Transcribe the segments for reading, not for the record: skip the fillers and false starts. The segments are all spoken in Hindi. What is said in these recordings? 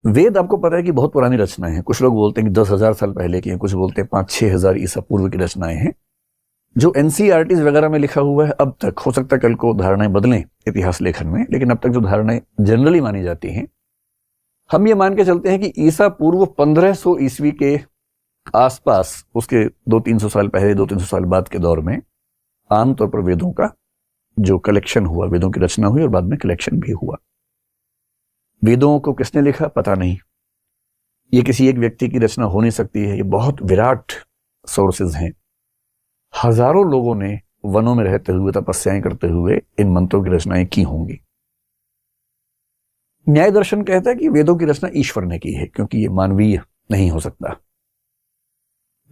वेद आपको पता है कि बहुत पुरानी रचनाएं हैं। कुछ लोग बोलते हैं कि 10,000 साल पहले की हैं, कुछ बोलते हैं 5-6 हजार ईसा पूर्व की रचनाएं हैं। जो एनसीईआरटीज वगैरह में लिखा हुआ है अब तक, हो सकता है कल को धारणाएं बदलें इतिहास लेखन में, लेकिन अब तक जो धारणाएं जनरली मानी जाती हैं, हम ये मान के चलते हैं कि ईसा पूर्व 1500 ईस्वी के आसपास, उसके 200-300 साल पहले, 200-300 साल बाद के दौर में आमतौर पर वेदों का जो कलेक्शन हुआ, वेदों की रचना हुई और बाद में कलेक्शन भी हुआ। वेदों को किसने लिखा पता नहीं, ये किसी एक व्यक्ति की रचना हो नहीं सकती है, ये बहुत विराट सोर्सेज हैं। हजारों लोगों ने वनों में रहते हुए, तपस्याएं करते हुए इन मंत्रों की रचनाएं की होंगी। न्याय दर्शन कहता है कि वेदों की रचना ईश्वर ने की है, क्योंकि ये मानवीय नहीं हो सकता।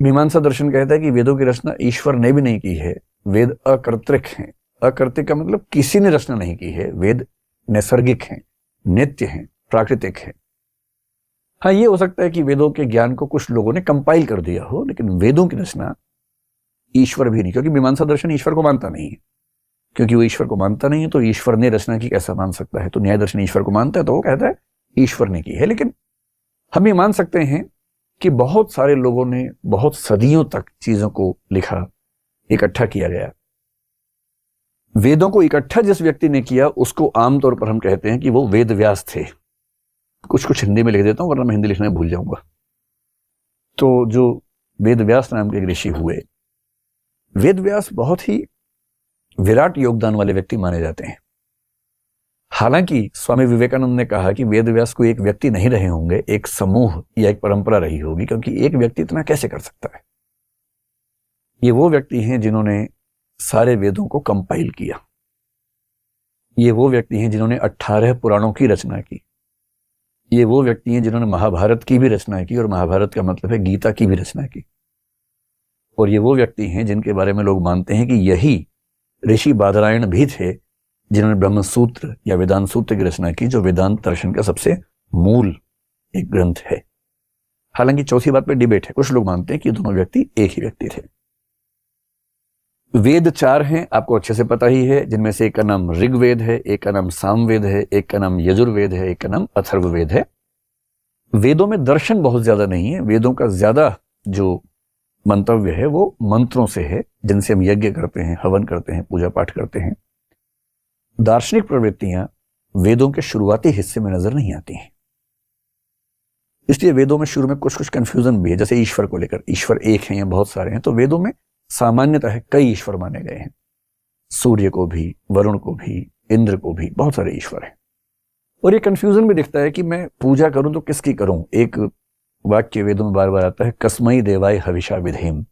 मीमांसा दर्शन कहता है कि वेदों की रचना ईश्वर ने भी नहीं की है, वेद अकर्तृक हैं। अकर्तृक का मतलब किसी ने रचना नहीं की है, वेद नैसर्गिक हैं, नित्य हैं, प्राकृतिक है। हाँ, ये हो सकता है कि वेदों के ज्ञान को कुछ लोगों ने कंपाइल कर दिया हो, लेकिन वेदों की रचना ईश्वर भी नहीं, क्योंकि मीमांसा दर्शन ईश्वर को मानता नहीं है। क्योंकि वो ईश्वर को मानता नहीं है तो ईश्वर ने रचना की कैसा मान सकता है। तो न्याय दर्शन ईश्वर को मानता है तो वो कहता है ईश्वर ने की है। लेकिन हम ये मान सकते हैं कि बहुत सारे लोगों ने बहुत सदियों तक चीजों को लिखा, इकट्ठा किया गया। वेदों को इकट्ठा जिस व्यक्ति ने किया उसको आमतौर पर हम कहते हैं कि वो वेद व्यास थे। कुछ हिंदी में लिख देता हूं, वरना मैं हिंदी लिखना भूल जाऊंगा। तो जो वेद व्यास नाम के ऋषि हुए, वेद व्यास बहुत ही विराट योगदान वाले व्यक्ति माने जाते हैं। हालांकि स्वामी विवेकानंद ने कहा कि वेद व्यास को एक व्यक्ति नहीं रहे होंगे, एक समूह या एक परंपरा रही होगी, क्योंकि एक व्यक्ति इतना कैसे कर सकता है। ये वो व्यक्ति हैं जिन्होंने सारे वेदों को कंपाइल किया। ये वो व्यक्ति हैं जिन्होंने 18 पुराणों की रचना की। ये वो व्यक्ति हैं जिन्होंने महाभारत की भी रचना की, और महाभारत का मतलब है गीता की भी रचना की। और ये वो व्यक्ति हैं जिनके बारे में लोग मानते हैं कि यही ऋषि बादरायण भी थे जिन्होंने ब्रह्म सूत्र या वेदांत सूत्र की रचना की, जो वेदांत दर्शन का सबसे मूल एक ग्रंथ है। हालांकि चौथी बात पे डिबेट है, कुछ लोग मानते हैं कि दोनों व्यक्ति एक ही व्यक्ति थे। वेद 4 हैं, आपको अच्छे से पता ही है, जिनमें से एक का नाम ऋग्वेद है, एक का नाम सामवेद है, एक का नाम यजुर्वेद है, एक का नाम अथर्ववेद है। वेदों में दर्शन बहुत ज्यादा नहीं है। वेदों का ज्यादा जो मंतव्य है वो मंत्रों से है, जिनसे हम यज्ञ करते हैं, हवन करते हैं, पूजा पाठ करते हैं। दार्शनिक प्रवृत्तियां वेदों के शुरुआती हिस्से में नजर नहीं आती हैं। इसलिए वेदों में शुरू में कुछ कंफ्यूजन भी है, जैसे ईश्वर को लेकर, ईश्वर एक है या बहुत सारे हैं। तो वेदों में सामान्यतः है कई ईश्वर माने गए हैं, सूर्य को भी, वरुण को भी, इंद्र को भी, बहुत सारे ईश्वर हैं। और ये कंफ्यूजन भी दिखता है कि मैं पूजा करूं तो किसकी करूं। एक वाक्य वेदों में बार बार आता है, कस्मै देवाय हविषा विधेम।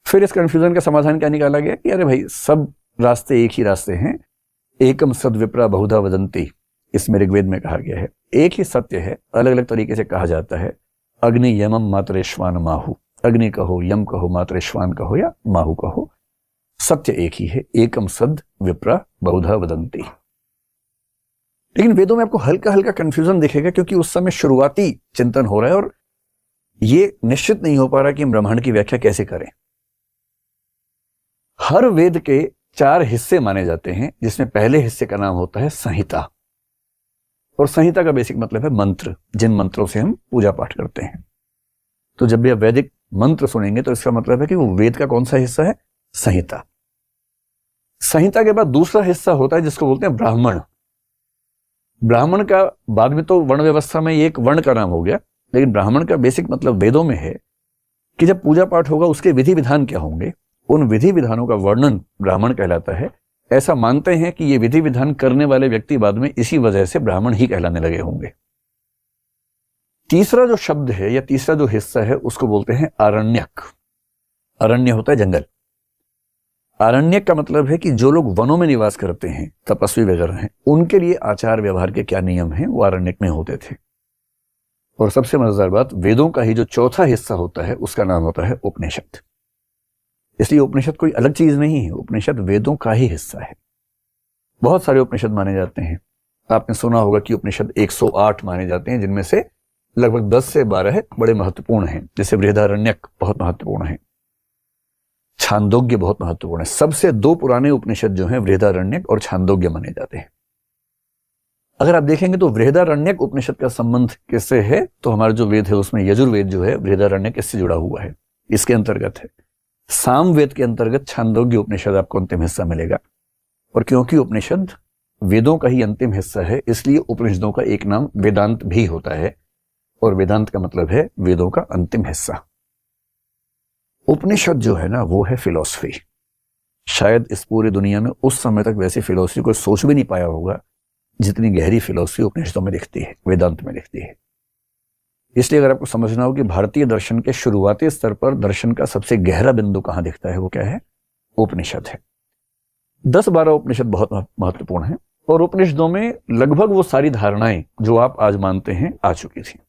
फिर इस कंफ्यूजन का समाधान क्या निकाला गया कि अरे भाई, सब रास्ते एक ही रास्ते हैं। एकम सद्विप्रा बहुधा वदंती, इसमें ऋग्वेद में कहा गया है। एक ही सत्य है, अलग अलग तरीके से कहा जाता है। अग्नि यमम मातरेश्वान माहु, अग्नि कहो, यम कहो, मातरेश्वान कहो या माहु कहो, सत्य एक ही है। एकम सद विप्रा बहुधा वदंती। लेकिन वेदों में आपको हल्का हल्का कंफ्यूजन दिखेगा, क्योंकि उस समय शुरुआती चिंतन हो रहा है और ये निश्चित नहीं हो पा रहा कि हम ब्रह्मांड की व्याख्या कैसे करें। हर वेद के 4 हिस्से माने जाते हैं, जिसमें पहले हिस्से का नाम होता है संहिता। और संहिता का बेसिक मतलब है मंत्र, जिन मंत्रों से हम पूजा पाठ करते हैं। तो जब भी आप वैदिक मंत्र सुनेंगे तो इसका मतलब है कि वो वेद का कौन सा हिस्सा है, संहिता। संहिता के बाद दूसरा हिस्सा होता है जिसको बोलते हैं ब्राह्मण। ब्राह्मण का बाद में तो वर्ण व्यवस्था में एक वर्ण का नाम हो गया, लेकिन ब्राह्मण का बेसिक मतलब वेदों में है कि जब पूजा पाठ होगा उसके विधि विधान क्या होंगे, उन विधि विधानों का वर्णन ब्राह्मण कहलाता है। ऐसा मानते हैं कि ये विधि विधान करने वाले व्यक्ति बाद में इसी वजह से ब्राह्मण ही कहलाने लगे होंगे। तीसरा जो शब्द है या तीसरा जो हिस्सा है उसको बोलते हैं आरण्यक। अरण्य होता है जंगल। आरण्यक का मतलब है कि जो लोग वनों में निवास करते हैं, तपस्वी वगैरह हैं, उनके लिए आचार व्यवहार के क्या नियम हैं वो आरण्यक में होते थे। और सबसे मजेदार बात, वेदों का ही जो चौथा हिस्सा होता है उसका नाम होता है उपनिषद। इसलिए उपनिषद कोई अलग चीज नहीं है, उपनिषद वेदों का ही हिस्सा है। बहुत सारे उपनिषद माने जाते हैं। आपने सुना होगा कि उपनिषद 108 माने जाते हैं, जिनमें से लगभग 10 से 12 बड़े महत्वपूर्ण हैं। जैसे बृहदारण्यक बहुत महत्वपूर्ण है, छांदोग्य बहुत महत्वपूर्ण है। सबसे 2 पुराने उपनिषद जो हैं बृहदारण्यक और छांदोग्य माने जाते हैं। अगर आप देखेंगे तो बृहदारण्यक उपनिषद का संबंध किससे है, तो हमारा जो वेद है उसमें यजुर्वेद जो है बृहदारण्यक इससे जुड़ा हुआ है, इसके अंतर्गत है। सामवेद के अंतर्गत छांदोग्य उपनिषद आपको अंतिम हिस्सा मिलेगा। और क्योंकि उपनिषद वेदों का ही अंतिम हिस्सा है, इसलिए उपनिषदों का एक नाम वेदांत भी होता है, और वेदांत का मतलब है वेदों का अंतिम हिस्सा। उपनिषद जो है ना वो है फिलॉसफी। शायद इस पूरी दुनिया में उस समय तक वैसी फिलॉसफी कोई सोच भी नहीं पाया होगा जितनी गहरी फिलॉसफी उपनिषदों में दिखती है, वेदांत में दिखती है। इसलिए अगर आपको समझना हो कि भारतीय दर्शन के शुरुआती स्तर पर दर्शन का सबसे गहरा बिंदु कहां दिखता है, वो क्या है, उपनिषद है। 10-12 उपनिषद बहुत महत्वपूर्ण है, और उपनिषदों में लगभग वो सारी धारणाएं जो आप आज मानते हैं आ चुकी थी।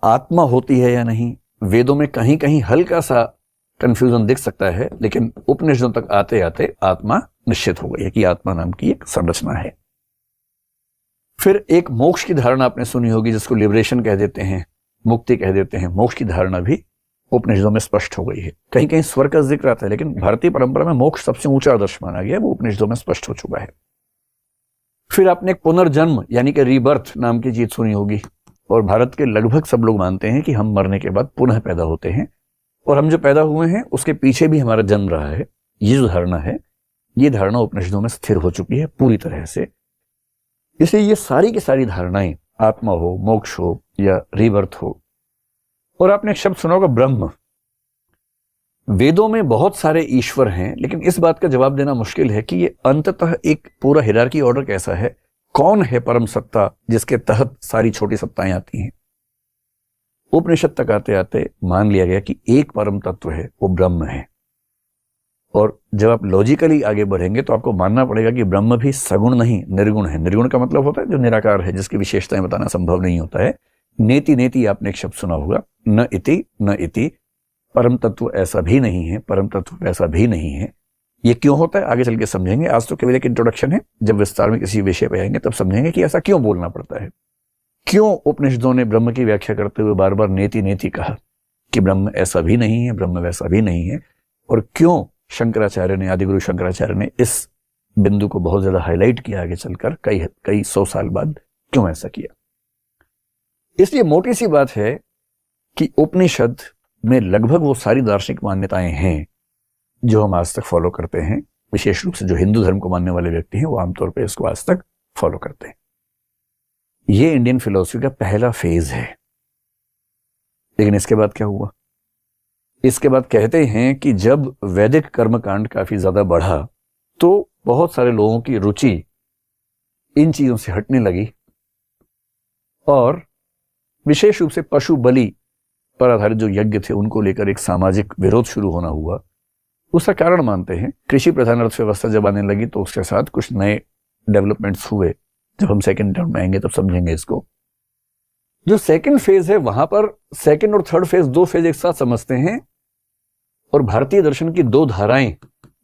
आत्मा होती है या नहीं, वेदों में कहीं कहीं हल्का सा कंफ्यूजन दिख सकता है, लेकिन उपनिषदों तक आते आते आत्मा निश्चित हो गई है कि आत्मा नाम की एक संरचना है। फिर एक मोक्ष की धारणा आपने सुनी होगी, जिसको लिबरेशन कह देते हैं, मुक्ति कह देते हैं। मोक्ष की धारणा भी उपनिषदों में स्पष्ट हो गई है। कहीं कहीं स्वर्ग का जिक्र आता है, लेकिन भारतीय परंपरा में मोक्ष सबसे ऊंचा आदर्श माना गया, वो उपनिषदों में स्पष्ट हो चुका है। फिर आपने एक पुनर्जन्म यानी कि रीबर्थ नाम की चीज सुनी होगी, और भारत के लगभग सब लोग मानते हैं कि हम मरने के बाद पुनः पैदा होते हैं, और हम जो पैदा हुए हैं उसके पीछे भी हमारा जन्म रहा है। ये जो धारणा है, ये धारणा उपनिषदों में स्थिर हो चुकी है पूरी तरह से। इसलिए ये सारी की सारी धारणाएं, आत्मा हो, मोक्ष हो या रीबर्थ हो। और आपने एक शब्द सुना होगा, ब्रह्म। वेदों में बहुत सारे ईश्वर हैं, लेकिन इस बात का जवाब देना मुश्किल है कि ये अंततः एक पूरा हिरार्की ऑर्डर कैसा है, कौन है परम सत्ता जिसके तहत सारी छोटी सत्ताएं आती हैं। उपनिषद तक आते आते मान लिया गया कि एक परम तत्व है, वो ब्रह्म है। और जब आप लॉजिकली आगे बढ़ेंगे तो आपको मानना पड़ेगा कि ब्रह्म भी सगुण नहीं, निर्गुण है। निर्गुण का मतलब होता है जो निराकार है, जिसकी विशेषताएं बताना संभव नहीं होता है। नेति नेति आपने एक शब्द सुना होगा, न इति न इति। परम तत्व ऐसा भी नहीं है, परम तत्व वैसा भी नहीं है। ये क्यों होता है आगे चल के समझेंगे। आज तो केवल एक इंट्रोडक्शन है, जब विस्तार में किसी विषय पे आएंगे तब समझेंगे कि ऐसा क्यों बोलना पड़ता है। क्यों उपनिषदों ने ब्रह्म की व्याख्या करते हुए बार बार नेति नेति कहा कि ब्रह्म ऐसा भी नहीं है, ब्रह्म वैसा भी नहीं है। और क्यों शंकराचार्य ने, आदिगुरु शंकराचार्य ने इस बिंदु को बहुत ज्यादा हाईलाइट किया आगे चलकर, कई 100 साल बाद क्यों ऐसा किया। इसलिए मोटी सी बात है कि उपनिषद में लगभग वो सारी दार्शनिक मान्यताएं हैं जो हम आज तक फॉलो करते हैं। विशेष रूप से जो हिंदू धर्म को मानने वाले व्यक्ति हैं वो आमतौर पर इसको आज तक फॉलो करते हैं। ये इंडियन फिलॉसफी का पहला फेज है। लेकिन इसके बाद क्या हुआ, इसके बाद कहते हैं कि जब वैदिक कर्मकांड काफी ज्यादा बढ़ा तो बहुत सारे लोगों की रुचि इन चीजों से हटने लगी, और विशेष रूप से पशु बलि पर आधारित जो यज्ञ थे उनको लेकर एक सामाजिक विरोध शुरू होना हुआ। उसका कारण मानते हैं कृषि प्रधान अर्थव्यवस्था जब आने लगी तो उसके साथ कुछ नए डेवलपमेंट्स हुए। जब हम सेकंड टर्म में आएंगे तब समझेंगे इसको। जो सेकंड फेज है वहां पर सेकंड और थर्ड फेज, 2 फेज एक साथ समझते हैं। और भारतीय दर्शन की 2 धाराएं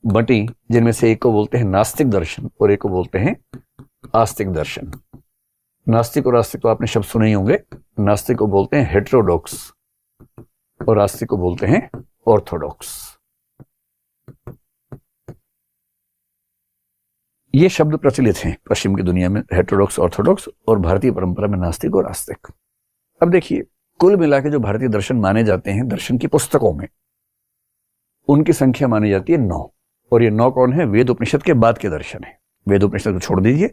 बटी, जिनमें से एक को बोलते हैं नास्तिक दर्शन और एक को बोलते हैं आस्तिक दर्शन। नास्तिक और आस्तिक तो आपने शब्द सुने ही होंगे। नास्तिक को बोलते हैं हेटेरोडॉक्स और आस्तिक को बोलते हैं ऑर्थोडॉक्स। ये शब्द प्रचलित हैं पश्चिम की दुनिया में, हेटेरोडॉक्स, ऑर्थोडॉक्स, और भारतीय परंपरा में नास्तिक और आस्तिक। अब देखिए, कुल मिला के जो भारतीय दर्शन माने जाते हैं दर्शन की पुस्तकों में, उनकी संख्या मानी जाती है 9। और ये 9 कौन है? वेद उपनिषद के बाद के दर्शन है। वेद उपनिषद को छोड़ दीजिए,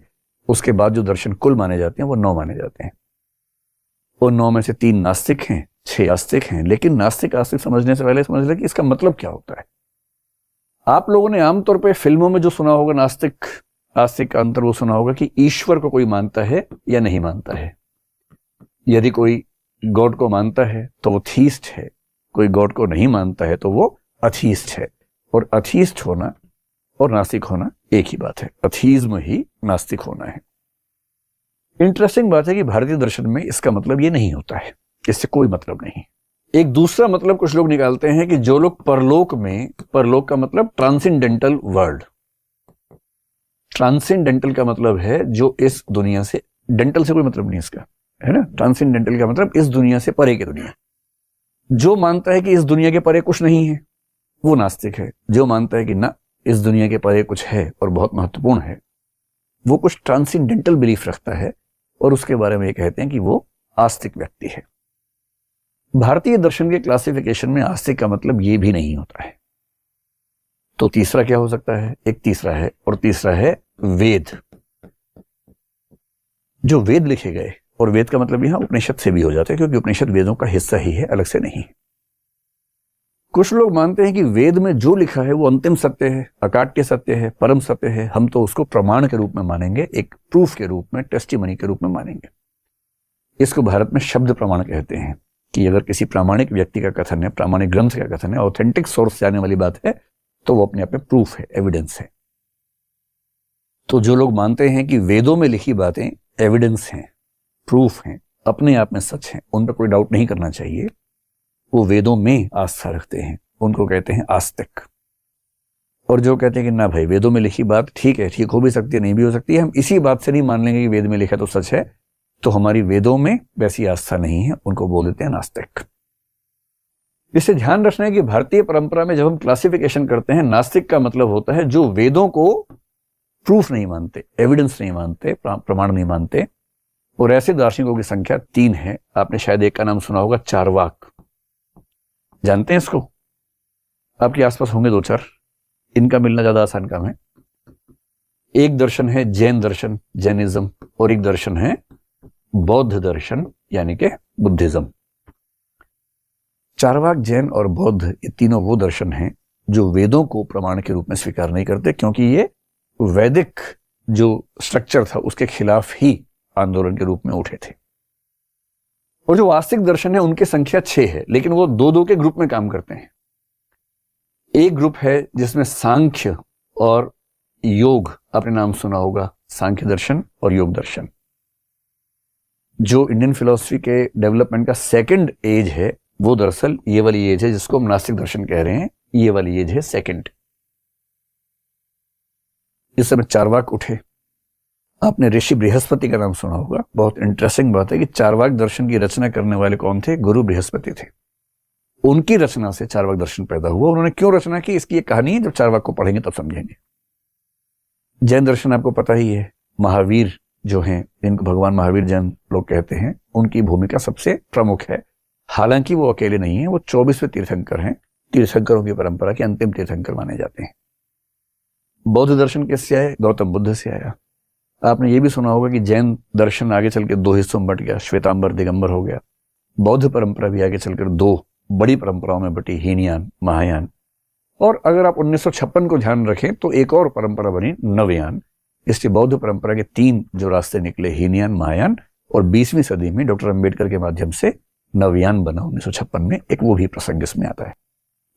उसके बाद जो दर्शन कुल माने जाते हैं वो 9 माने जाते हैं। और 9 में से 3 नास्तिक हैं, 6 आस्तिक हैं। लेकिन नास्तिक आस्तिक समझने से पहले समझ लें कि इसका मतलब क्या होता है। आप लोगों ने आमतौर पर फिल्मों में जो सुना होगा नास्तिक आस्तिक का अंतर, वो सुना होगा कि ईश्वर को कोई मानता है या नहीं मानता है। यदि कोई गॉड को मानता है तो वो थीस्ट है, कोई गॉड को नहीं मानता है तो वो अथीस्ट है। और अथीस्ट होना और नास्तिक होना एक ही बात है। अथीज्म ही नास्तिक होना है। इंटरेस्टिंग बात है कि भारतीय दर्शन में इसका मतलब ये नहीं होता है, इससे कोई मतलब नहीं। एक दूसरा मतलब कुछ लोग निकालते हैं कि जो लोग परलोक में, परलोक का मतलब ट्रांसेंडेंटल वर्ल्ड, ट्रांसेंडेंटल का मतलब है जो इस दुनिया से, डेंटल से कोई मतलब नहीं इसका, है ना। ट्रांसेंडेंटल का मतलब इस दुनिया से परे की दुनिया। जो मानता है कि इस दुनिया के परे कुछ नहीं है वो नास्तिक है। जो मानता है कि ना, इस दुनिया के परे कुछ है और बहुत महत्वपूर्ण है, वो कुछ ट्रांसेंडेंटल बिलीफ रखता है और उसके बारे में ये कहते हैं कि वो आस्तिक व्यक्ति है। भारतीय दर्शन के क्लासिफिकेशन में आस्तिक का मतलब ये भी नहीं होता है। तो तीसरा क्या हो सकता है? एक तीसरा है, और तीसरा है वेद। जो वेद लिखे गए, और वेद का मतलब यहां उपनिषद से भी हो जाता है, क्योंकि उपनिषद वेदों का हिस्सा ही है, अलग से नहीं। कुछ लोग मानते हैं कि वेद में जो लिखा है वो अंतिम सत्य है, अकाट्य सत्य है, परम सत्य है। हम तो उसको प्रमाण के रूप में मानेंगे, एक प्रूफ के रूप में, टेस्टिमनी के रूप में मानेंगे। इसको भारत में शब्द प्रमाण कहते हैं कि अगर किसी प्रामाणिक व्यक्ति का कथन है, प्रामाणिक ग्रंथ का कथन है, ऑथेंटिक सोर्स से आने वाली बात है, तो वो अपने आप में प्रूफ है, एविडेंस है। तो जो लोग मानते हैं कि वेदों में लिखी बातें एविडेंस हैं, प्रूफ हैं, अपने आप में सच हैं, उन पर कोई डाउट नहीं करना चाहिए, वो वेदों में आस्था रखते हैं, उनको कहते हैं आस्तिक। और जो कहते हैं कि ना भाई, वेदों में लिखी बात ठीक है, ठीक हो भी सकती है, नहीं भी हो सकती है, हम इसी बात से नहीं मान लेंगे कि वेद में लिखा तो सच है, तो हमारी वेदों में वैसी आस्था नहीं है, उनको बोल देते हैं नास्तिक। इससे ध्यान रखना है कि भारतीय परंपरा में जब हम क्लासिफिकेशन करते हैं, नास्तिक का मतलब होता है जो वेदों को प्रूफ नहीं मानते, एविडेंस नहीं मानते, प्रमाण नहीं मानते। और ऐसे दार्शनिकों की संख्या 3 है। आपने शायद एक का नाम सुना होगा, चारवाक। जानते हैं इसको? आपके आसपास होंगे 2-4, इनका मिलना ज्यादा आसान काम है। एक दर्शन है जैन दर्शन, जैनिज्म, और एक दर्शन है बौद्ध दर्शन, यानी कि बुद्धिज्म। चारवाक, जैन और बौद्ध, ये तीनों वो दर्शन हैं जो वेदों को प्रमाण के रूप में स्वीकार नहीं करते, क्योंकि ये वैदिक जो स्ट्रक्चर था उसके खिलाफ ही आंदोलन के रूप में उठे थे। और जो आस्तिक दर्शन है उनकी संख्या 6 है, लेकिन वो 2-2 के ग्रुप में काम करते हैं। एक ग्रुप है जिसमें सांख्य और योग, आपने नाम सुना होगा, सांख्य दर्शन और योग दर्शन। जो इंडियन फिलॉसफी के डेवलपमेंट का सेकंड एज है, वो दरअसल ये वाली एज है जिसको हम नास्तिक दर्शन कह रहे हैं। ये वाली एज है सेकंड। इस समय चारवाक उठे। आपने ऋषि बृहस्पति का नाम सुना होगा। बहुत इंटरेस्टिंग बात है कि चारवाक दर्शन की रचना करने वाले कौन थे? गुरु बृहस्पति थे। उनकी रचना से चारवाक दर्शन पैदा हुआ। उन्होंने क्यों रचना की, इसकी एक कहानी है, जब चारवाक को पढ़ेंगे तब समझेंगे। जैन दर्शन आपको पता ही है, महावीर जो हैं, जिनको भगवान महावीर जैन लोग कहते हैं, उनकी भूमिका सबसे प्रमुख है। हालांकि वो अकेले नहीं है, वो 24वें तीर्थंकर हैं। तीर्थंकरों की परंपरा के अंतिम तीर्थंकर माने जाते हैं। बौद्ध दर्शन किससे आए? गौतम बुद्ध से आया। आपने ये भी सुना होगा कि जैन दर्शन आगे चलकर 2 हिस्सों में बट गया, श्वेतांबर, दिगंबर हो गया। बौद्ध परंपरा भी आगे चलकर 2 बड़ी परंपराओं में बटी, हीनयान, महायान। और अगर आप 1956 को ध्यान रखें तो एक और परंपरा बनी, नवयान। इसलिए बौद्ध परंपरा के 3 जो रास्ते निकले, हीनयान, महायान, और 20वीं सदी में डॉक्टर अंबेडकर के माध्यम से नवयान बना 1956 में। एक वो भी प्रसंग इसमें आता है।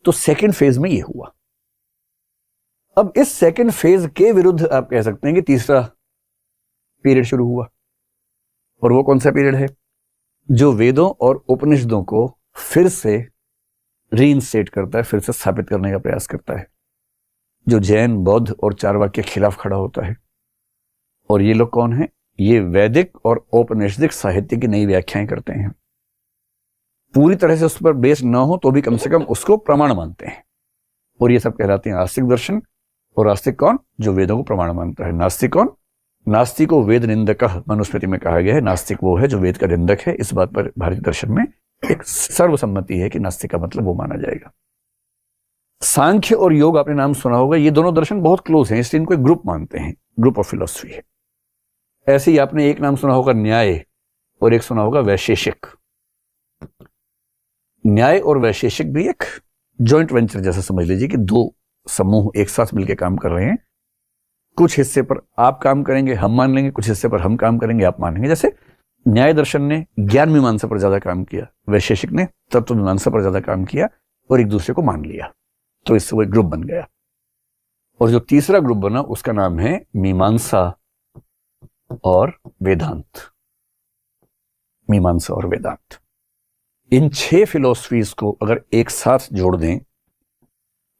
तो सेकेंड फेज में ये हुआ। अब इस सेकेंड फेज के विरुद्ध आप कह सकते हैं कि तीसरा पीरियड शुरू हुआ। और वो कौन सा पीरियड है? जो वेदों और उपनिषदों को फिर से रीइंस्टेट करता है, फिर से स्थापित करने का प्रयास करता है, जो जैन, बौद्ध और चारवाक के खिलाफ खड़ा होता है। और ये लोग कौन हैं? ये वैदिक और औपनिषदिक साहित्य की नई व्याख्याएं करते हैं। पूरी तरह से उस पर बेस्ड ना हो तो भी कम से कम उसको प्रमाण मानते हैं। और ये सब कहलाते हैं आस्तिक दर्शन। और आस्तिक कौन? जो वेदों को प्रमाण मानता है। नास्तिक कौन? नास्तिको वेद निंदकः मनुस्मृति में कहा गया है। नास्तिक वो है जो वेद का निंदक है। इस बात पर भारतीय दर्शन में एक सर्वसम्मति है कि नास्तिक का मतलब वो माना जाएगा। सांख्य और योग आपने नाम सुना होगा। ये दोनों दर्शन बहुत क्लोज हैं, इसलिए इनको एक ग्रुप मानते हैं, ग्रुप ऑफ फिलॉसफी है। ऐसे ही आपने एक नाम सुना होगा न्याय, और एक सुना होगा वैशेषिक। न्याय और वैशेषिक भी एक जॉइंट वेंचर जैसा समझ लीजिए कि 2 समूह एक साथ मिलकर काम कर रहे हैं। कुछ हिस्से पर आप काम करेंगे, हम मान लेंगे, कुछ हिस्से पर हम काम करेंगे, आप मानेंगे। जैसे न्याय दर्शन ने ज्ञान मीमांसा पर ज्यादा काम किया, वैशेषिक ने तत्व मीमांसा पर ज्यादा काम किया, और एक दूसरे को मान लिया, तो इससे वो एक ग्रुप बन गया। और जो तीसरा ग्रुप बना उसका नाम है मीमांसा और वेदांत। मीमांसा और वेदांत, इन 6 फिलॉसफीज को अगर एक साथ जोड़ दें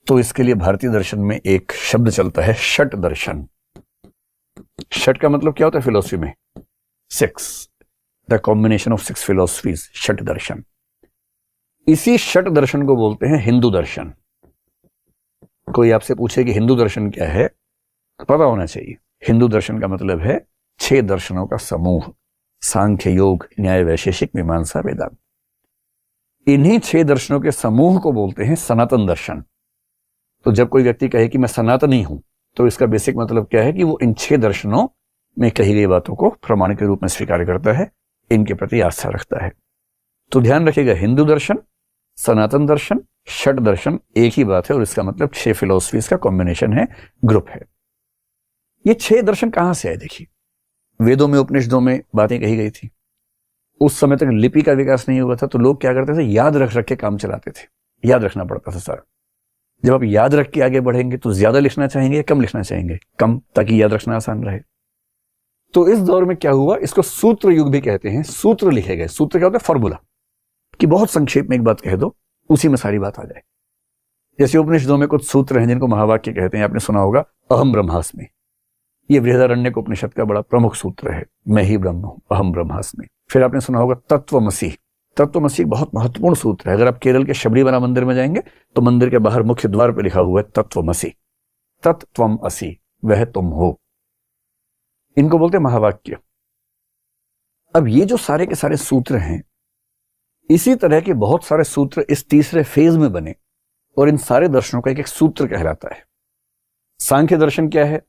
तो इसके लिए भारतीय दर्शन में एक शब्द चलता है, षट दर्शन। षट का मतलब क्या होता है फिलॉसफी में? 6, द कॉम्बिनेशन ऑफ 6 फिलॉसफीज, षट दर्शन। इसी षट दर्शन को बोलते हैं हिंदू दर्शन। कोई आपसे पूछे कि हिंदू दर्शन क्या है, पता होना चाहिए। हिंदू दर्शन का मतलब है 6 दर्शनों का समूह, सांख्य, योग, न्याय, वैशेषिक, मीमांसा, वेदांत। इन्हीं 6 दर्शनों के समूह को बोलते हैं सनातन दर्शन। तो जब कोई व्यक्ति कहे कि मैं सनातनी हूं, तो इसका बेसिक मतलब क्या है कि वो इन 6 दर्शनों में कही गई बातों को प्रमाण के रूप में स्वीकार करता है, इनके प्रति आस्था रखता है। तो ध्यान रखिएगा, हिंदू दर्शन, सनातन दर्शन, षट दर्शन एक ही बात है, और इसका मतलब 6 फिलोसफीज का कॉम्बिनेशन है, ग्रुप है। ये 6 दर्शन कहां से आए? देखिए, वेदों में, उपनिषदों में बातें कही गई थी। उस समय तक लिपि का विकास नहीं हुआ था, तो लोग क्या करते थे, याद रख रख के काम चलाते थे। याद रखना पड़ता था सारा। जब आप याद रख के आगे बढ़ेंगे तो ज्यादा लिखना चाहेंगे या कम लिखना चाहेंगे? कम, ताकि याद रखना आसान रहे। तो इस दौर में क्या हुआ, इसको सूत्र युग भी कहते हैं। सूत्र लिखे गए। सूत्र क्या होता है? फॉर्मूला, कि बहुत संक्षेप में एक बात कह दो, उसी में सारी बात आ जाए। जैसे उपनिषदों में कुछ सूत्र हैं जिनको महावाक्य कहते हैं। आपने सुना होगा अहम ब्रह्मास्मि। ये बृहदारण्यक उपनिषद का बड़ा प्रमुख सूत्र है, मैं ही ब्रह्म हूं, अहम ब्रह्मास्मि। फिर आपने सुना होगा तत्वमसि। तत्वमसि बहुत महत्वपूर्ण सूत्र है। अगर आप केरल के शबरीमला मंदिर में जाएंगे तो मंदिर के बाहर मुख्य द्वार पर लिखा हुआ है तत्वमसि। तत्त्वम असि, वह तुम हो। इनको बोलते हैं महावाक्य। अब ये जो सारे के सारे सूत्र हैं, इसी तरह के बहुत सारे सूत्र इस तीसरे फेज में बने, और इन सारे दर्शनों का एक एक सूत्र कहलाता है। सांख्य दर्शन क्या है?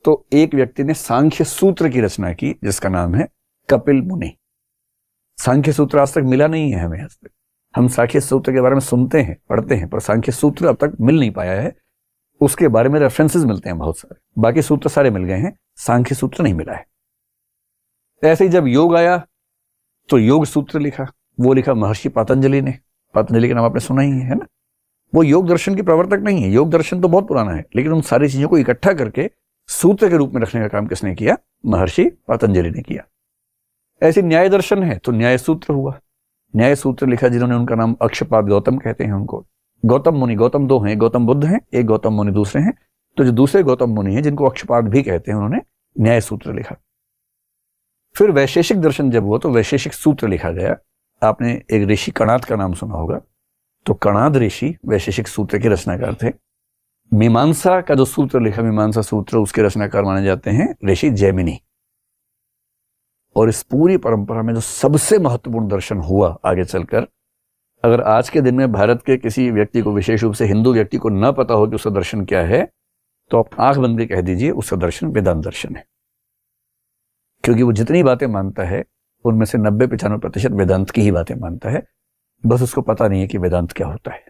तो एक व्यक्ति ने सांख्य सूत्र की रचना की, जिसका नाम है कपिल मुनि। सांख्य सूत्र आज तक मिला नहीं है हमें। आज तक हम सांख्य सूत्र के बारे में सुनते हैं, पढ़ते हैं, पर सांख्य सूत्र अब तक मिल नहीं पाया है। उसके बारे में रेफरेंसेस मिलते हैं बहुत सारे, बाकी सूत्र सारे मिल गए हैं, सांख्य सूत्र नहीं मिला है। ऐसे ही जब योग आया तो योग सूत्र लिखा, वो लिखा महर्षि पतंजलि ने। पतंजलि का नाम आपने सुना ही है ना। वो योग दर्शन के प्रवर्तक नहीं है, योग दर्शन तो बहुत पुराना है, लेकिन उन सारी चीजों को इकट्ठा करके सूत्र के रूप में रखने का काम किसने किया? महर्षि पतंजलि ने किया। ऐसे न्याय दर्शन है तो न्याय सूत्र हुआ। न्याय सूत्र लिखा जिन्होंने, उनका नाम अक्षपाद गौतम कहते हैं उनको। गौतम मुनि, गौतम 2 हैं, गौतम बुद्ध हैं, एक गौतम मुनि दूसरे हैं। तो जो दूसरे गौतम मुनि हैं, जिनको अक्षपाद भी कहते हैं, उन्होंने न्याय सूत्र लिखा। फिर वैशेषिक दर्शन जब हुआ तो वैशेषिक सूत्र लिखा गया। आपने एक ऋषि कणाद का नाम सुना होगा, तो कणाद ऋषि वैशेषिक सूत्र के रचनाकार थे। मीमांसा का जो सूत्र लिखा, मीमांसा सूत्र, उसके रचनाकार माने जाते हैं ऋषि जैमिनी। और इस पूरी परंपरा में जो सबसे महत्वपूर्ण दर्शन हुआ आगे चलकर, अगर आज के दिन में भारत के किसी व्यक्ति को, विशेष रूप से हिंदू व्यक्ति को, न पता हो कि उसका दर्शन क्या है, तो आप आंख बंद के कह दीजिए उसका दर्शन वेदांत दर्शन है। क्योंकि वो जितनी बातें मानता है उनमें से 90-95% वेदांत की ही बातें मानता है। बस उसको पता नहीं है कि वेदांत क्या होता है।